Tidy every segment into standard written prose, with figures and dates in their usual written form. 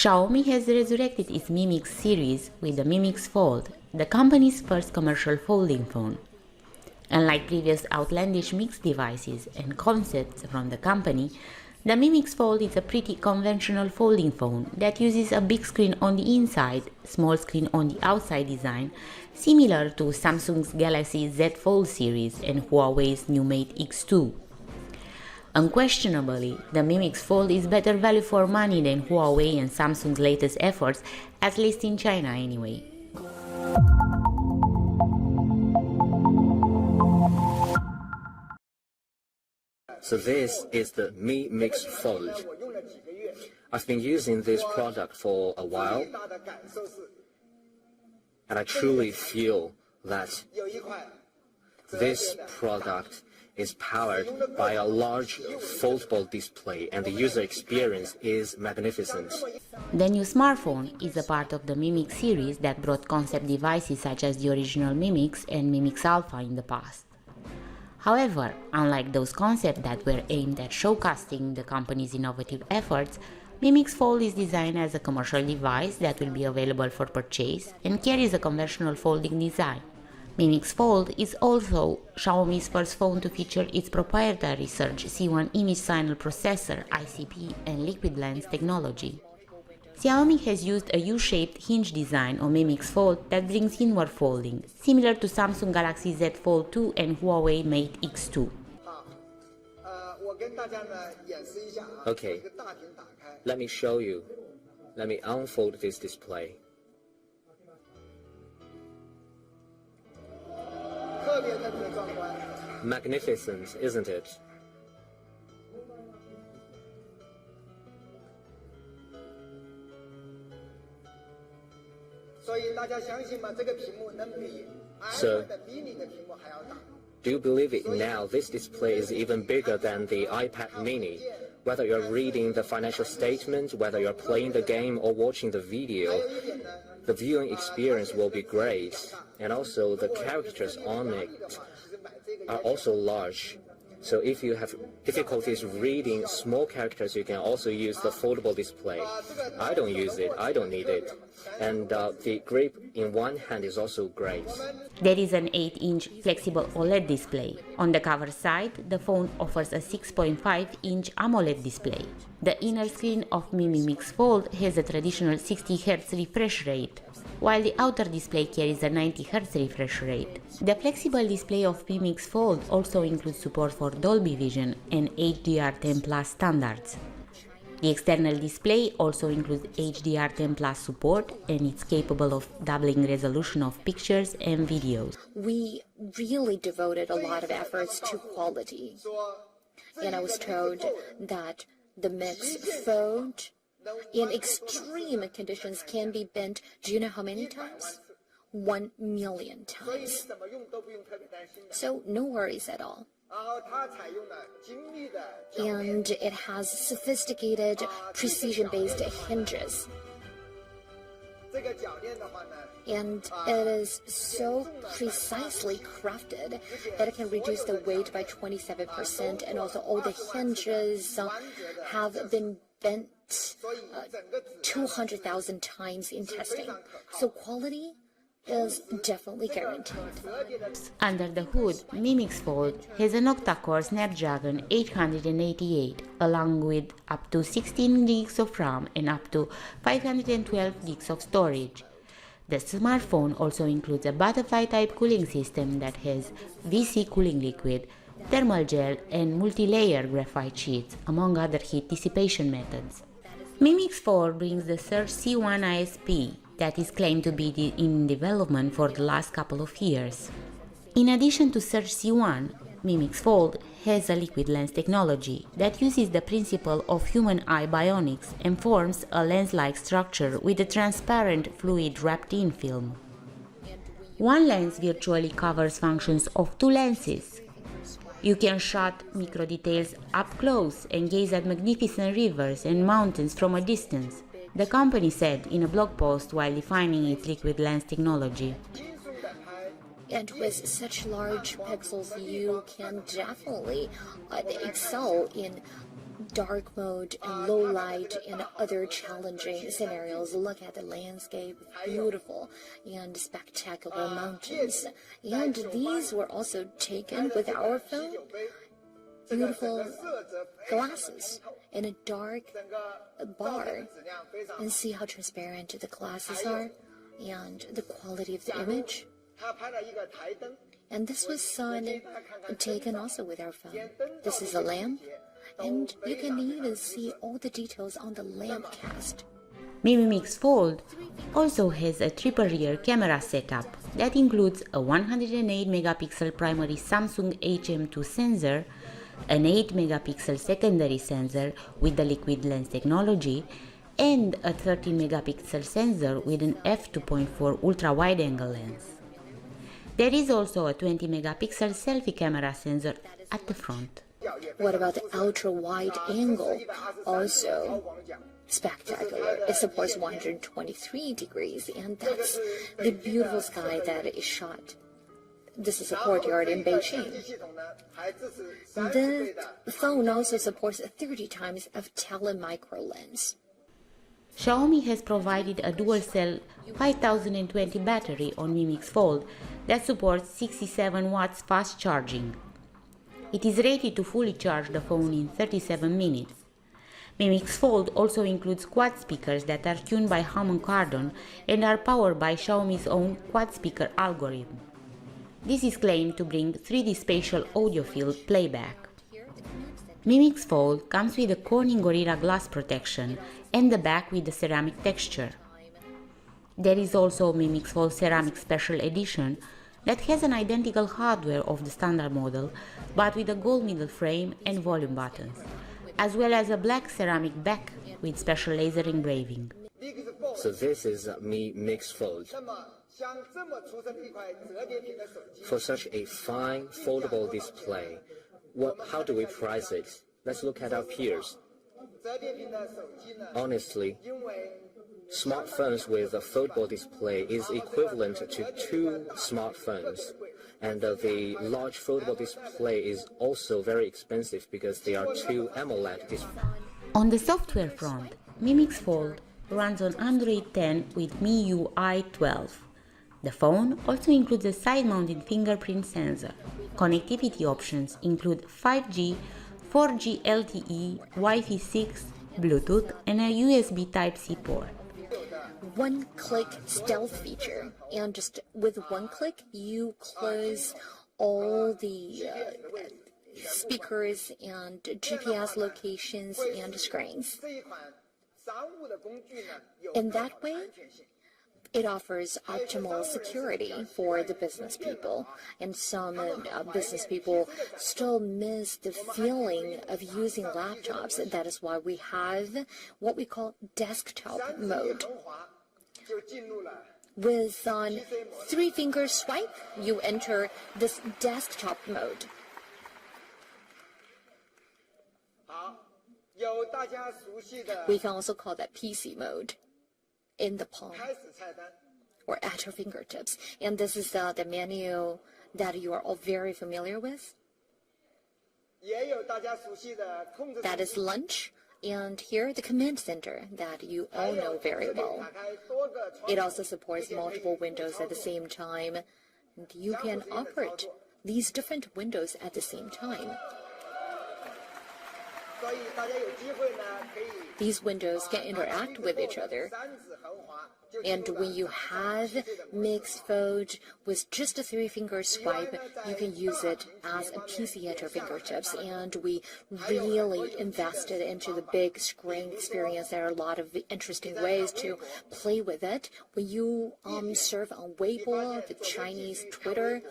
Xiaomi has resurrected its Mi Mix series with the Mi Mix Fold, the company's first commercial folding phone. Unlike previous outlandish Mix devices and concepts from the company, the Mi Mix Fold is a pretty conventional folding phone that uses a big screen on the inside, small screen on the outside design, similar to Samsung's Galaxy Z Fold series and Huawei's new Mate X2. Unquestionably, the Mi Mix Fold is better value for money than Huawei and Samsung's latest efforts, at least in China anyway. So this is the Mi Mix Fold. I've been using this product for a while, and I truly feel that this product is powered by a large foldable display, and the user experience is magnificent. The new smartphone is a part of the Mi Mix series that brought concept devices such as the original Mi Mix and Mi Mix Alpha in the past. However, unlike those concepts that were aimed at showcasing the company's innovative efforts, Mi Mix Fold is designed as a commercial device that will be available for purchase and carries a conventional folding design. Mi Mix Fold is also Xiaomi's first phone to feature its proprietary Surge C1 image signal processor, ICP, and liquid lens technology. Xiaomi has used a U-shaped hinge design on Mi Mix Fold that brings inward folding, similar to Samsung Galaxy Z Fold 2 and Huawei Mate X2. Okay, let me show you. Let me unfold this display. Magnificent, isn't it? So, do you believe it now? This display is even bigger than the iPad mini. Whether you're reading the financial statement, whether you're playing the game or watching the video, the viewing experience will be great. And also the characters on it are also large. So if you have difficulties reading small characters, you can also use the foldable display. I don't use it, I don't need it. And the grip in one hand is also great. There is an 8-inch flexible OLED display. On the cover side, the phone offers a 6.5-inch AMOLED display. The inner screen of Mi Mix Fold has a traditional 60 Hz refresh rate, while the outer display carries a 90 Hz refresh rate. The flexible display of Mi Mix Fold also includes support for Dolby Vision and HDR10+ standards. The external display also includes HDR10+ support, and it's capable of doubling resolution of pictures and videos. We really devoted a lot of efforts to quality, and I was told that the Mix Fold in extreme conditions can be bent, do you know how many times? 1 million times. So no worries at all. And it has sophisticated precision-based hinges. And it is so precisely crafted that it can reduce the weight by 27%, and also all the hinges have been bent 200,000 times in testing. So quality is definitely guaranteed. Under the hood, Mi Mix Fold has an octa-core Snapdragon 888, along with up to 16 gigs of RAM and up to 512 gigs of storage. The smartphone also includes a butterfly-type cooling system that has VC cooling liquid, thermal gel, and multi-layer graphite sheets, among other heat dissipation methods. Mi Mix Fold brings the Surge C1 ISP that is claimed to be in development for the last couple of years. In addition to Surge C1, Mi Mix Fold has a liquid lens technology that uses the principle of human eye bionics and forms a lens-like structure with a transparent fluid wrapped-in film. One lens virtually covers functions of two lenses. You can shot micro details up close and gaze at magnificent rivers and mountains from a distance, the company said in a blog post while defining its liquid lens technology. And with such large pixels, you can definitely excel in dark mode and low light and other challenging scenarios. Look at the landscape, beautiful and spectacular mountains. And these were also taken with our phone. Beautiful glasses in a dark bar, and see how transparent the glasses are and the quality of the image. And this was taken also with our phone. This is a lamp, and you can even see all the details on the lamp cast. Mi Mi Mix Fold also has a triple rear camera setup that includes a 108 megapixel primary Samsung HM2 sensor, an 8 megapixel secondary sensor with the liquid lens technology, and a 13 megapixel sensor with an f2.4 ultra wide angle lens. There is also a 20 megapixel selfie camera sensor at the front. What about the ultra wide angle? Also spectacular. It supports 123 degrees, and that's the beautiful sky that is shot. This is a courtyard in Beijing. The phone also supports 30 times of telemicro lens. Xiaomi has provided a dual-cell 5020 battery on Mi Mix Fold that supports 67 watts fast charging. It is rated to fully charge the phone in 37 minutes. Mi Mix Fold also includes quad speakers that are tuned by Harman Kardon and are powered by Xiaomi's own quad speaker algorithm. This is claimed to bring 3D spatial audiophile playback. Mi Mix Fold comes with a Corning Gorilla Glass protection and the back with the ceramic texture. There is also Mi Mix Fold Ceramic Special Edition that has an identical hardware of the standard model, but with a gold middle frame and volume buttons, as well as a black ceramic back with special laser engraving. So this is Mi Mix Fold. For such a fine foldable display, how do we price it? Let's look at our peers. Honestly, smartphones with a foldable display is equivalent to 2 smartphones. And the large foldable display is also very expensive because they are 2 AMOLED displays. On the software front, Mi Mix Fold runs on Android 10 with MIUI 12. The phone also includes a side-mounted fingerprint sensor. Connectivity options include 5G, 4G LTE, Wi-Fi 6, Bluetooth, and a USB Type-C port. One-click stealth feature, and just with one click you close all the speakers and GPS locations and screens. In that way, it offers optimal security for the business people, and some business people still miss the feeling of using laptops. That is why we have what we call desktop mode. With 3-finger swipe, you enter this desktop mode. We can also call that PC mode, in the palm or at your fingertips. And this is the menu that you are all very familiar with. That is lunch. And here, the command center that you all know very well. It also supports multiple windows at the same time. And you can operate these different windows at the same time. These windows can interact with each other. And when you have Mix Fold with just a 3-finger swipe, you can use it as a PC at your fingertips. And we really invested into the big screen experience. There are a lot of interesting ways to play with it. When you surf on Weibo, the Chinese Twitter,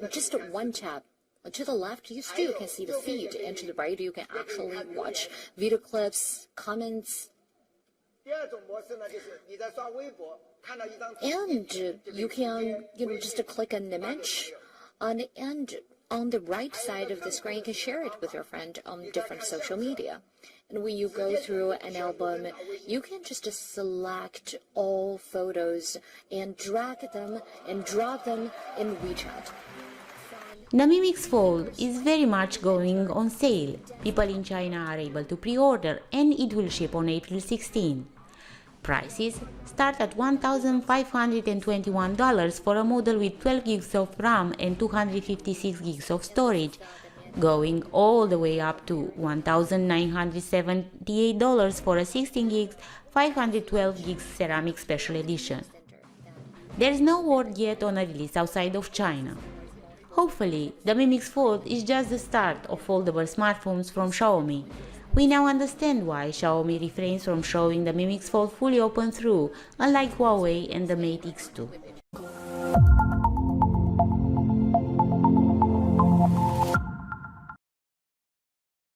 just one tap. To the left, you still can see the feed, and to the right, you can actually watch video clips, comments. And you can, just click an image, and on the right side of the screen, you can share it with your friend on different social media. And when you go through an album, you can just select all photos and drag them and drop them in WeChat. The Mi Mix Fold is very much going on sale. People in China are able to pre-order and it will ship on April 16. Prices start at $1,521 for a model with 12 gigs of RAM and 256 gigs of storage, going all the way up to $1,978 for a 16 gigs, 512 gigs ceramic special edition. There's no word yet on a release outside of China. Hopefully, the Mi Mix Fold is just the start of foldable smartphones from Xiaomi. We now understand why Xiaomi refrains from showing the Mi Mix Fold fully open through, unlike Huawei and the Mate X2.